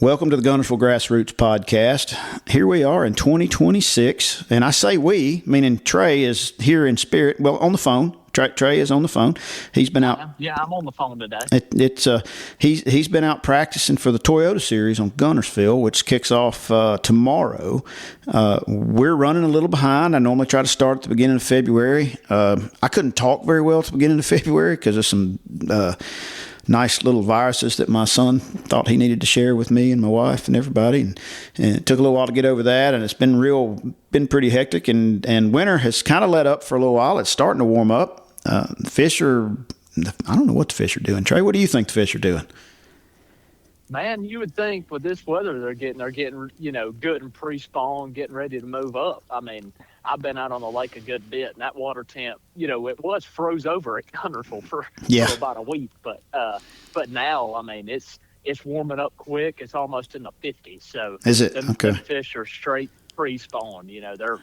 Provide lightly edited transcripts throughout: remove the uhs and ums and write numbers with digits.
Welcome to the Guntersville Grassroots Podcast. Here we are in 2026, and I say we, meaning Trey is here in spirit. Well, on the phone. Trey is on the phone. He's been out. Yeah, I'm on the phone today. He's been out practicing for the Toyota Series on Guntersville, which kicks off tomorrow. We're running a little behind. I normally try to start at the beginning of February. I couldn't talk very well at the beginning of February because of some nice little viruses that my son thought he needed to share with me and my wife and everybody. And it took a little while to get over that. And it's been pretty hectic. And winter has kind of let up for a little while. It's starting to warm up. Fish are, I don't know what the fish are doing. Trey, what do you think the fish are doing? Man, you would think with this weather they're getting good and pre-spawn, getting ready to move up. I mean, I've been out on the lake a good bit, and that water temp, it was froze over at Guntersville for about a week, but now, I mean, it's warming up quick. It's almost in the 50s. So is it? Okay. The fish are straight pre-spawn. They're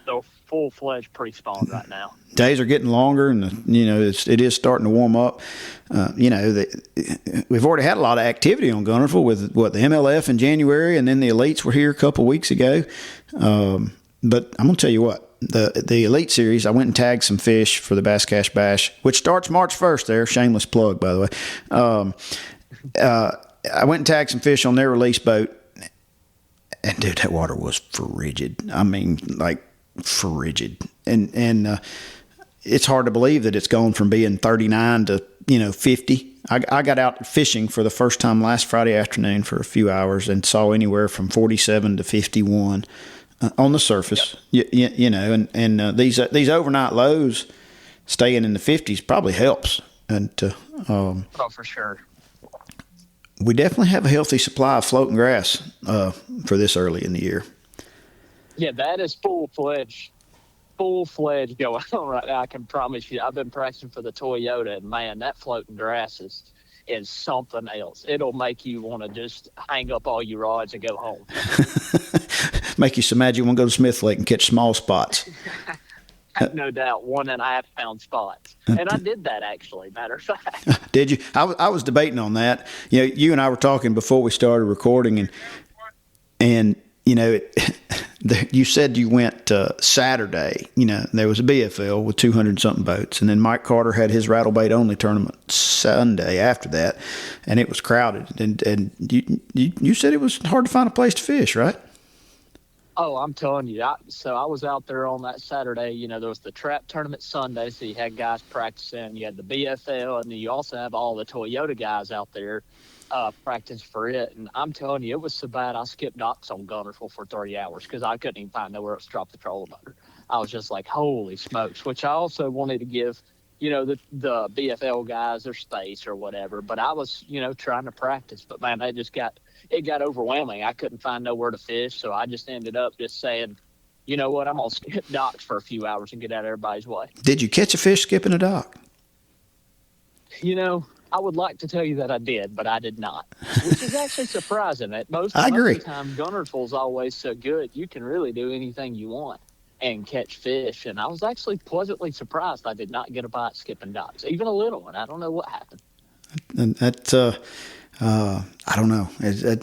full-fledged pre-spawn right now. Days are getting longer, and it is starting to warm up. We've already had a lot of activity on Guntersville with the MLF in January, and then the elites were here a couple of weeks ago. But I'm gonna tell you what, the Elite Series, I went and tagged some fish for the Bass Cash Bash, which starts March 1st. There, shameless plug, by the way. I went and tagged some fish on their release boat. And dude, that water was frigid. I mean, like frigid. And it's hard to believe that it's gone from being 39 to 50. I got out fishing for the first time last Friday afternoon for a few hours and saw anywhere from 47 to 51 on the surface. Yep. And these overnight lows staying in the 50s probably helps. And for sure. We definitely have a healthy supply of floating grass for this early in the year. Yeah, that is full-fledged going on right now. I can promise you. I've been practicing for the Toyota, and, man, that floating grass is something else. It'll make you want to just hang up all your rods and go home. Make you so mad you want to go to Smith Lake and catch small spots. No doubt, 1.5 pound spots. And I did that, actually, matter of fact. Did you? I was debating on that. You and I were talking before we started recording, and you said you went Saturday. There was a BFL with 200-something boats, and then Mike Carter had his rattlebait only tournament Sunday after that, and it was crowded. And you said it was hard to find a place to fish, right? Oh, I'm telling you. So I was out there on that Saturday. There was the trap tournament Sunday, so you had guys practicing. You had the BFL, and then you also have all the Toyota guys out there practicing for it. And I'm telling you, it was so bad I skipped docks on Guntersville for 30 hours because I couldn't even find nowhere else to drop the trolling motor. I was just like, holy smokes, which I also wanted to give, the BFL guys their space or whatever. But I was, trying to practice. But, man, it got overwhelming. I couldn't find nowhere to fish, so I just ended up just saying, you know what, I'm going to skip docks for a few hours and get out of everybody's way. Did you catch a fish skipping a dock? I would like to tell you that I did, but I did not, which is actually surprising. Most of the time, Guntersville's always so good, you can really do anything you want and catch fish. And I was actually pleasantly surprised I did not get a bite skipping docks, even a little one. I don't know what happened. And that's I don't know.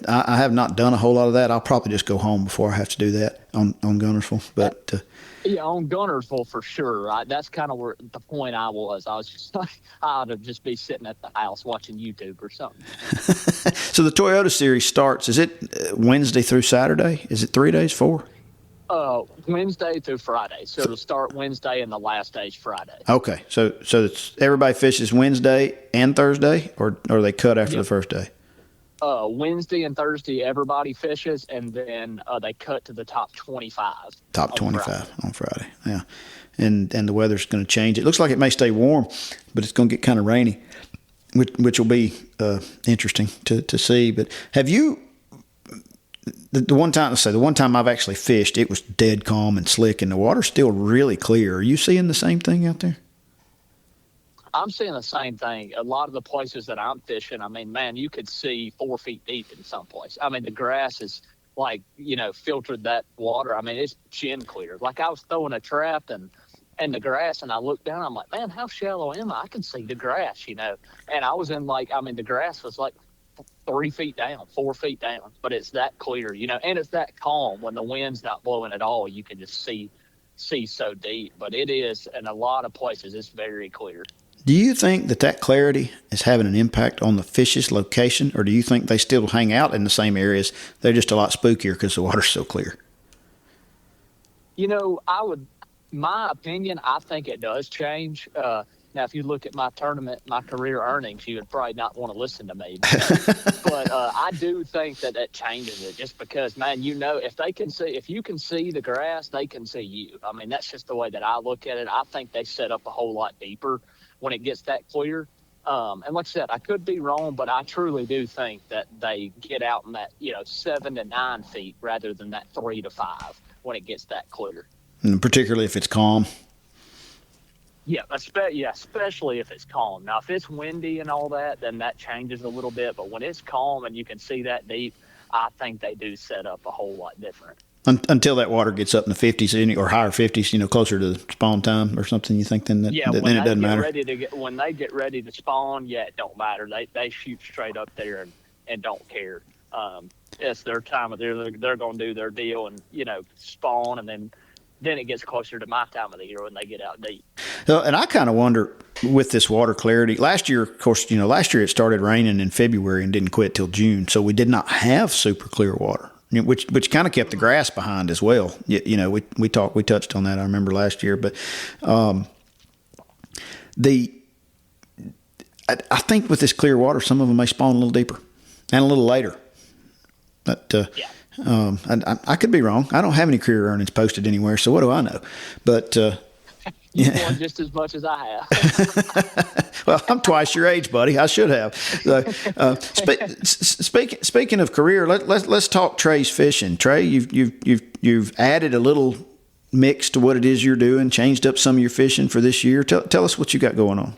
I have not done a whole lot of that. I'll probably just go home before I have to do that on Guntersville. But yeah, on Guntersville for sure. That's kind of where the point I was. I was just like, I ought to just be sitting at the house watching YouTube or something. So the Toyota Series starts. Is it Wednesday through Saturday? Is it 3 days, 4? Wednesday through Friday. So it'll start Wednesday and the last day's Friday. Okay. So it's, everybody fishes Wednesday and Thursday, or are they cut after the first day? Wednesday and Thursday, everybody fishes, and then they cut to the top 25. Top 25 on Friday. Yeah. And the weather's going to change. It looks like it may stay warm, but it's going to get kind of rainy, which will be interesting to see. But have you... The one time I've actually fished, it was dead calm and slick, and the water's still really clear. Are you seeing the same thing out there? I'm seeing the same thing. A lot of the places that I'm fishing, I mean, man, you could see 4 feet deep in some place. I mean, the grass is like, filtered that water. I mean, it's chin clear. Like I was throwing a trap and the grass, and I looked down, I'm like, man, how shallow am I? I can see the grass, And I was in the grass was like 3 feet down, 4 feet down, but it's that clear, and it's that calm when the wind's not blowing at all. You can just see so deep, but it is in a lot of places. It's very clear. Do you think that clarity is having an impact on the fish's location, or do you think they still hang out in the same areas? They're just a lot spookier because the water's so clear. My opinion, I think it does change. Now, if you look at my career earnings, you would probably not want to listen to me. But I do think that changes it, just because, man, if you can see the grass, they can see you. I mean, that's just the way that I look at it. I think they set up a whole lot deeper when it gets that clear. And like I said, I could be wrong, but I truly do think that they get out in that, 7 to 9 feet rather than that 3 to 5 when it gets that clear. And particularly if it's calm. Yeah, especially if it's calm. Now, if it's windy and all that, then that changes a little bit. But when it's calm and you can see that deep, I think they do set up a whole lot different. Until that water gets up in the 50s or higher 50s, closer to spawn time or something, you think then it doesn't matter? When they get ready to spawn, it don't matter. They shoot straight up there and don't care. It's their time of year. They're going to do their deal and, spawn, and then it gets closer to my time of the year when they get out deep. And I kind of wonder with this water clarity. Last year, of course, it started raining in February and didn't quit till June, so we did not have super clear water, which kind of kept the grass behind as well. We touched on that. I remember last year, but I think with this clear water, some of them may spawn a little deeper and a little later. But I could be wrong. I don't have any career earnings posted anywhere, so what do I know? But you've won just as much as I have. Well, I'm twice your age, buddy. I should have. Speaking of career, let's talk Trey's fishing. Trey, you've added a little mix to what it is you're doing, changed up some of your fishing for this year. Tell us what you got going on.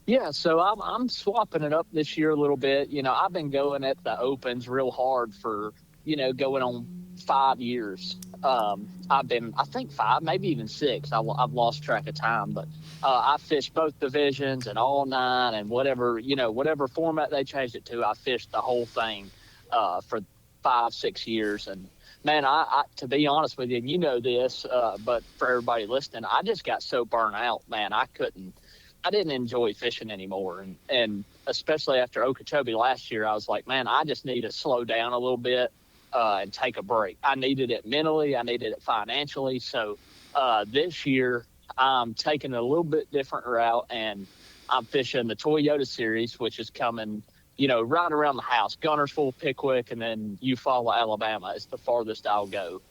Yeah, so I'm swapping it up this year a little bit. I've been going at the opens real hard for going on 5 years. I've been, I think 5, maybe even 6. I've lost track of time, but I fished both divisions and all 9 and whatever format they changed it to. I fished the whole thing for 5-6 years. And man, I to be honest with you, and this, but for everybody listening, I just got so burnt out, man. I didn't enjoy fishing anymore. And especially after Okeechobee last year, I was like, man, I just need to slow down a little bit and take a break. I needed it mentally. I needed it financially. So this year I'm taking a little bit different route, and I'm fishing the Toyota series, which is coming, right around the house. Guntersville, Pickwick, and then Eufaula, Alabama is the farthest I'll go.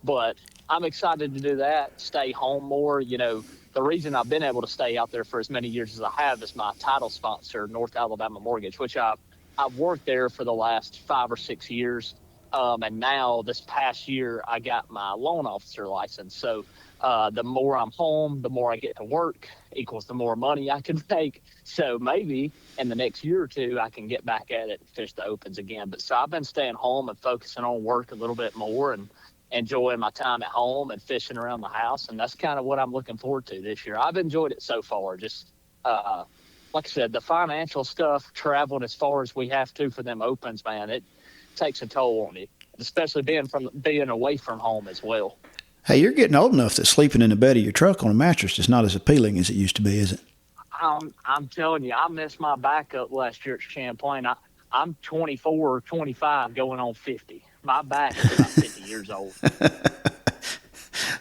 But I'm excited to do that, stay home more. The reason I've been able to stay out there for as many years as I have is my title sponsor, North Alabama Mortgage, which I've worked there for the last 5 or 6 years. And now this past year, I got my loan officer license. So the more I'm home, the more I get to work, equals the more money I can make. So maybe in the next year or two, I can get back at it and fish the opens again. But so I've been staying home and focusing on work a little bit more and enjoying my time at home and fishing around the house. And that's kind of what I'm looking forward to this year. I've enjoyed it so far. Just, like I said, the financial stuff, traveling as far as we have to for them opens, man, it takes a toll on you, especially being away from home as well. Hey, you're getting old enough that sleeping in the bed of your truck on a mattress is not as appealing as it used to be, is it? I'm telling you, I missed my backup last year at Champlain. I'm 24 or 25 going on 50. My back is about 50 years old.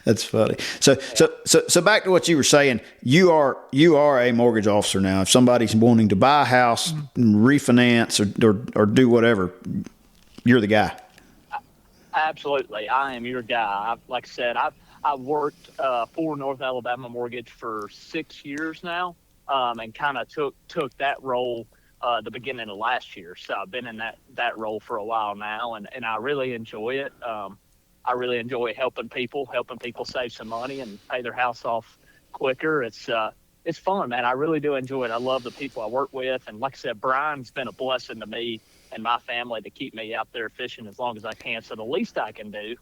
That's funny. So back to what you were saying. You are a mortgage officer now. If somebody's wanting to buy a house, refinance, or do whatever, you're the guy. Absolutely, I am your guy. Like I said, I've worked for North Alabama Mortgage for 6 years now, and kind of took that role the beginning of last year. So I've been in that role for a while now, and I really enjoy it. I really enjoy helping people save some money and pay their house off quicker. It's fun, man. I really do enjoy it. I love the people I work with. And like I said, Brian's been a blessing to me and my family to keep me out there fishing as long as I can. So the least I can do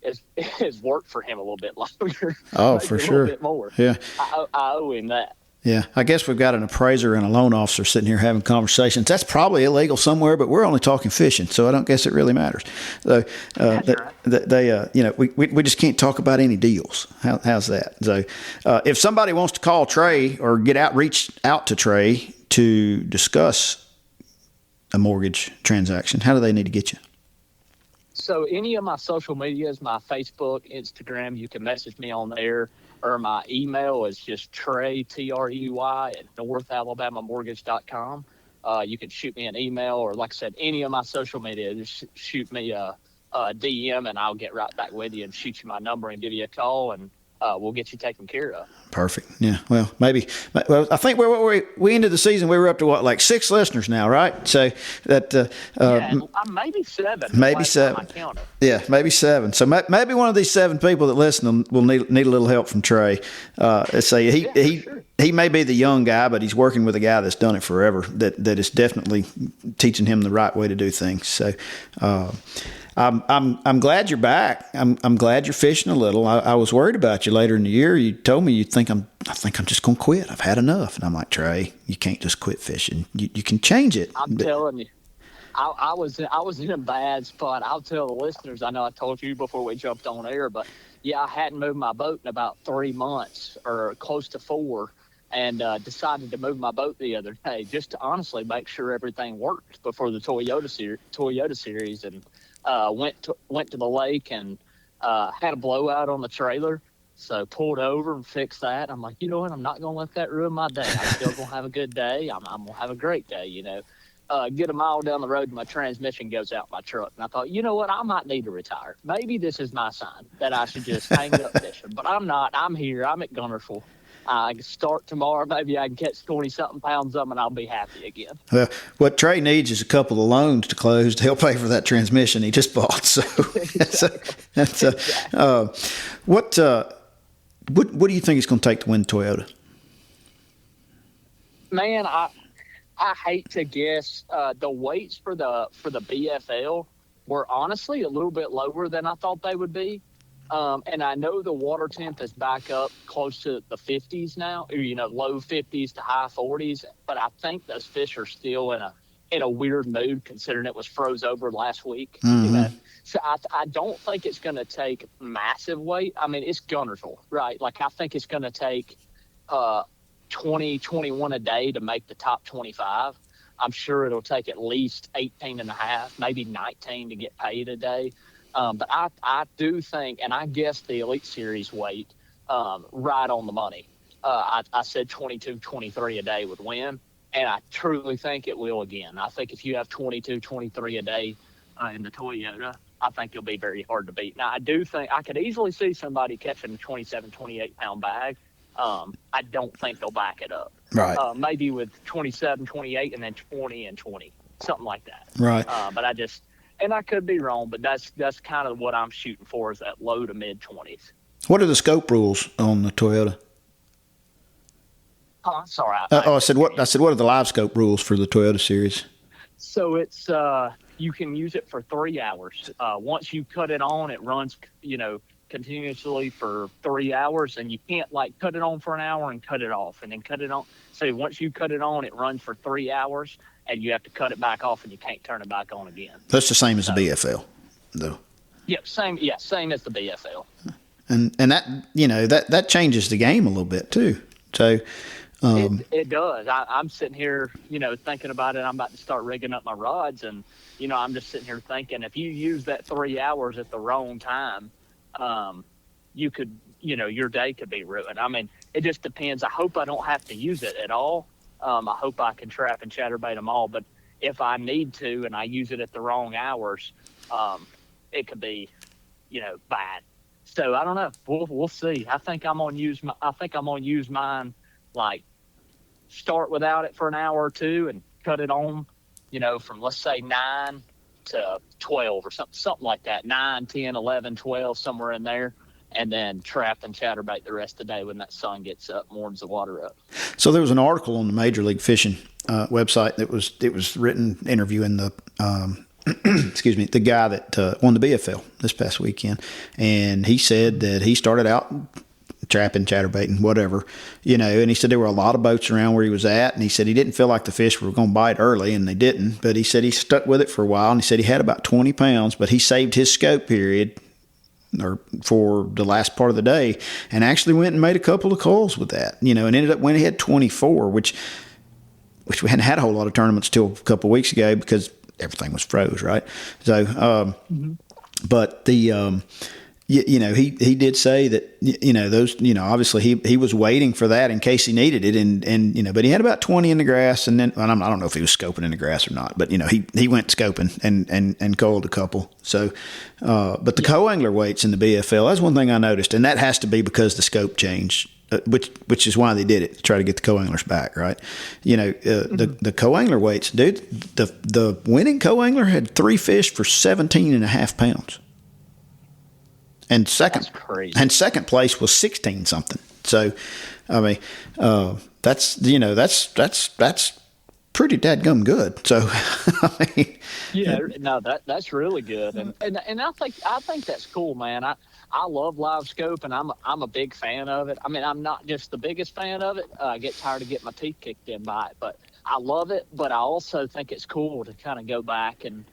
is work for him a little bit longer. Oh, for sure. A little bit more. Yeah. I owe him that. Yeah, I guess we've got an appraiser and a loan officer sitting here having conversations. That's probably illegal somewhere, but we're only talking fishing, so I don't guess it really matters. So, we just can't talk about any deals. How's that? So, if somebody wants to call Trey or reach out to Trey to discuss a mortgage transaction, how do they need to get you? So any of my social medias, my Facebook, Instagram, you can message me on there, or my email is just Trey, Trey, at northalabamamortgage.com. You can shoot me an email, or like I said, any of my social media, just shoot me a DM, and I'll get right back with you and shoot you my number and give you a call, and we'll get you taken care of. Perfect. Yeah. Well, maybe. Well, I think we ended the season. We were up to like 6 listeners now, right? So that maybe 7. Maybe 7. Yeah, maybe 7. So maybe one of these 7 people that listen will need a little help from Trey. Let's say he may be the young guy, but he's working with a guy that's done it forever. That is definitely teaching him the right way to do things. So. I'm glad you're back. I'm glad you're fishing a little. I was worried about you later in the year. You told me I think I'm just going to quit. I've had enough. And I'm like, Trey, you can't just quit fishing. You can change it. I'm telling you, I was in a bad spot. I'll tell the listeners. I know I told you before we jumped on air, but yeah, I hadn't moved my boat in about 3 months or close to 4. And decided to move my boat the other day just to honestly make sure everything worked before the Toyota series, and went to the lake and had a blowout on the trailer, so pulled over and fixed that. I'm like, you know what? I'm not gonna let that ruin my day. I'm still gonna have a good day. I'm gonna have a great day. Get a mile down the road and my transmission goes out my truck, and I thought, you know what? I might need to retire. Maybe this is my sign that I should just hang up fishing. But I'm not. I'm here. I'm at Guntersville. I can start tomorrow. Maybe I can catch 20-something pounds of them, and I'll be happy again. Well, what Trey needs is a couple of loans to close to help pay for that transmission he just bought. So, what do you think it's going to take to win Toyota? Man, I hate to guess. The weights for the BFL were honestly a little bit lower than I thought they would be. And I know the water temp is back up close to the 50s now, or, low 50s to high 40s. But I think those fish are still in a weird mood, considering it was froze over last week. Mm-hmm. So I don't think it's going to take massive weight. I mean, it's Guntersville, right? Like, I think it's going to take 21 a day to make the top 25. I'm sure it'll take at least 18 and a half, maybe 19 to get paid a day. But I do think, and I guess the Elite Series weight right on the money. I said 22, 23 a day would win, and I truly think it will again. I think if you have 22, 23 a day in the Toyota, I think you'll be very hard to beat. Now, I do think I could easily see somebody catching a 27, 28-pound bag. I don't think they'll back it up. Right. Maybe with 27, 28, and then 20 and 20, something like that. Right. But and I could be wrong, but that's kind of what I'm shooting for, is that low to mid 20s. What are the scope rules on the Toyota? Oh, I'm sorry. I said what are the live scope rules for the Toyota series? So it's you can use it for 3 hours. Once you cut it on, it runs continuously for 3 hours, and you can't cut it on for an hour and cut it off and then cut it on. So once you cut it on, it runs for 3 hours, and you have to cut it back off, and you can't turn it back on again. That's the same as the BFL, though. Yep, same as the BFL. And that changes the game a little bit too. So it does. I'm sitting here, thinking about it. I'm about to start rigging up my rods, and I'm just sitting here thinking, if you use that 3 hours at the wrong time, you could, your day could be ruined. I mean, it just depends. I hope I don't have to use it at all. I hope I can trap and chatterbait them all. But if I need to and I use it at the wrong hours, it could be, bad. So I don't know. We'll see. I think I'm gonna use mine. Start without it for an hour or two and cut it on. From let's say 9 to 12 or something like that. 9, 10, 11, 12, somewhere in there. And then trap and chatterbait the rest of the day when that sun gets up, warms the water up. So there was an article on the Major League Fishing website that was written interviewing the the guy that won the BFL this past weekend, and he said that he started out trapping, chatterbaiting, whatever, and he said there were a lot of boats around where he was at, and he said he didn't feel like the fish were going to bite early, and they didn't, but he said he stuck with it for a while, and he said he had about 20 pounds, but he saved his scope period or for the last part of the day and actually went and made a couple of calls with that, and ended up when he had 24, which we hadn't had a whole lot of tournaments till a couple of weeks ago because everything was froze, right? So, but the, he did say that, those, obviously he was waiting for that in case he needed it. And but he had about 20 in the grass, and then, I don't know if he was scoping in the grass or not, but, he went scoping and called a couple. So, but the co-angler weights in the BFL, that's one thing I noticed. And that has to be because the scope changed, which is why they did it, to try to get the co-anglers back, right? The co-angler weights, dude, the winning co-angler had 3 fish for 17.5 pounds. And second place was 16 something. So, I mean, that's pretty dadgum good. So, I mean, that's really good, and I think that's cool, man. I love live scope, and I'm a big fan of it. I mean, I'm not just the biggest fan of it. I get tired of getting my teeth kicked in by it, but I love it. But I also think it's cool to kind of go back and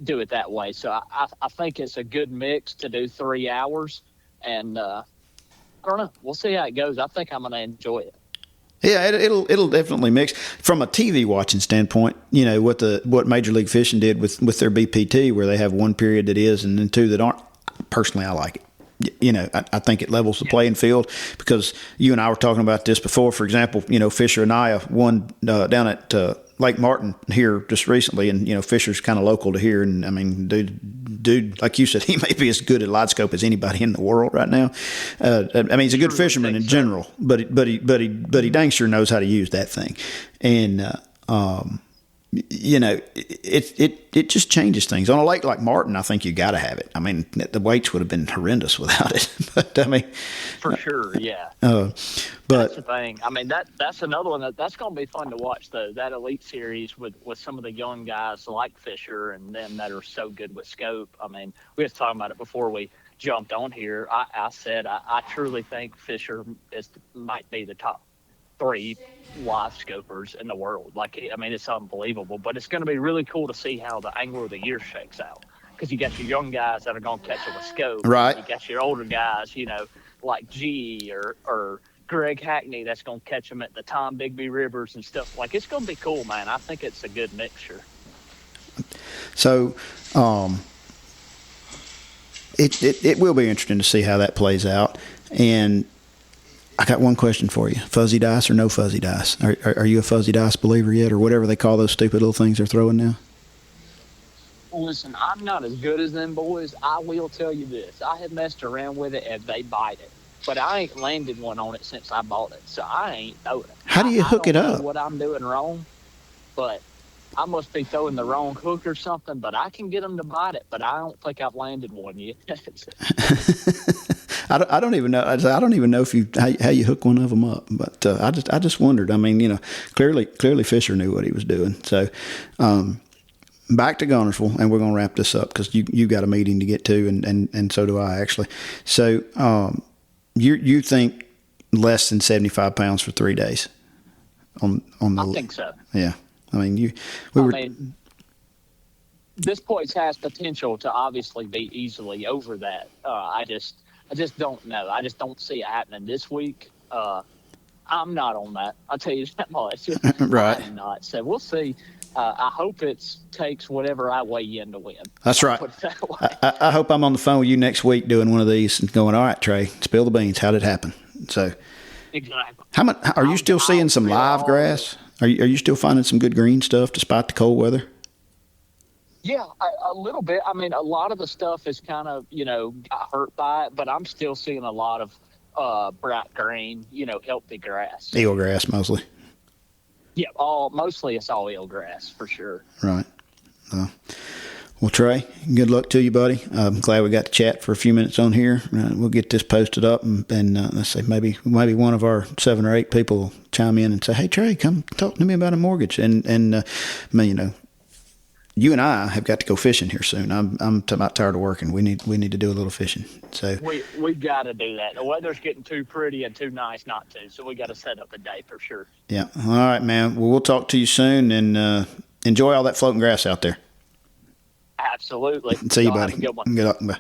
do it that way. So I think it's a good mix to do 3 hours, and I don't know. We'll see how it goes. I think I'm going to enjoy it. Yeah, it'll definitely mix from a TV watching standpoint. What Major League Fishing did with their BPT, where they have one period that is and then 2 that aren't. Personally, I like it. I think it levels the playing field, because you and I were talking about this before. For example, Fisher and I won down at Lake Martin here just recently, and Fisher's kind of local to here, and I mean, dude, like you said, he may be as good at light scope as anybody in the world right now. I mean, he's a good fisherman in general, but he dang sure knows how to use that thing, and it just changes things. On a lake like Martin, I think you got to have it. I mean, the weights would have been horrendous without it. But I mean, for sure, yeah. But that's the thing. I mean, that's another one that's going to be fun to watch, though. That Elite Series with some of the young guys like Fisher and them that are so good with scope. I mean, we was talking about it before we jumped on here. I said I truly think Fisher might be the top 3 live scopers in the world. I mean, it's unbelievable, but it's going to be really cool to see how the Angler of the Year shakes out, because you got your young guys that are going to catch it with scope, right? You got your older guys, like G or Greg Hackney, that's going to catch them at the Tom Bigby Rivers and stuff. It's going to be cool, man. I think it's a good mixture. So, it will be interesting to see how that plays out. And I got one question for you: fuzzy dice or no fuzzy dice? Are you a fuzzy dice believer yet, or whatever they call those stupid little things they're throwing now? Listen, I'm not as good as them boys. I will tell you this: I have messed around with it and they bite it, but I ain't landed one on it since I bought it, so I ain't throwing it. How do you hook it up? I don't know what I'm doing wrong, but I must be throwing the wrong hook or something. But I can get them to bite it, but I don't think I've landed one yet. I don't even know. I don't even know how you hook one of them up. But I just wondered. I mean, clearly Fisher knew what he was doing. So back to Guntersville, and we're going to wrap this up because you got a meeting to get to, and so do I actually. So you think less than 75 pounds for 3 days on the? I think so. Yeah, I mean this place has potential to obviously be easily over that. I just don't know. I just don't see it happening this week. I'm not on that. I'll tell you that much. Right. I'm not. So we'll see. I hope it takes whatever I weigh in to win. That's right. Put it that way. I hope I'm on the phone with you next week doing one of these and going, all right, Trey, spill the beans. How did it happen? So exactly. How much are you still seeing some live grass? Are you still finding some good green stuff despite the cold weather? Yeah, a little bit. I mean, a lot of the stuff is kind of, got hurt by it, but I'm still seeing a lot of bright green, healthy grass. Eelgrass mostly. Yeah, mostly it's all eelgrass for sure. Right. Well, Trey, good luck to you, buddy. I'm glad we got to chat for a few minutes on here. We'll get this posted up, and let's say maybe one of our 7 or 8 people will chime in and say, "Hey, Trey, come talk to me about a mortgage." And you and I have got to go fishing here soon. I'm about tired of working. We need to do a little fishing. So we got to do that. The weather's getting too pretty and too nice not to. So we got to set up a day for sure. yeah. All right, man. Well, we'll talk to you soon, and enjoy all that floating grass out there. Absolutely. See you, Y'all buddy. have a good one. Good luck. Bye.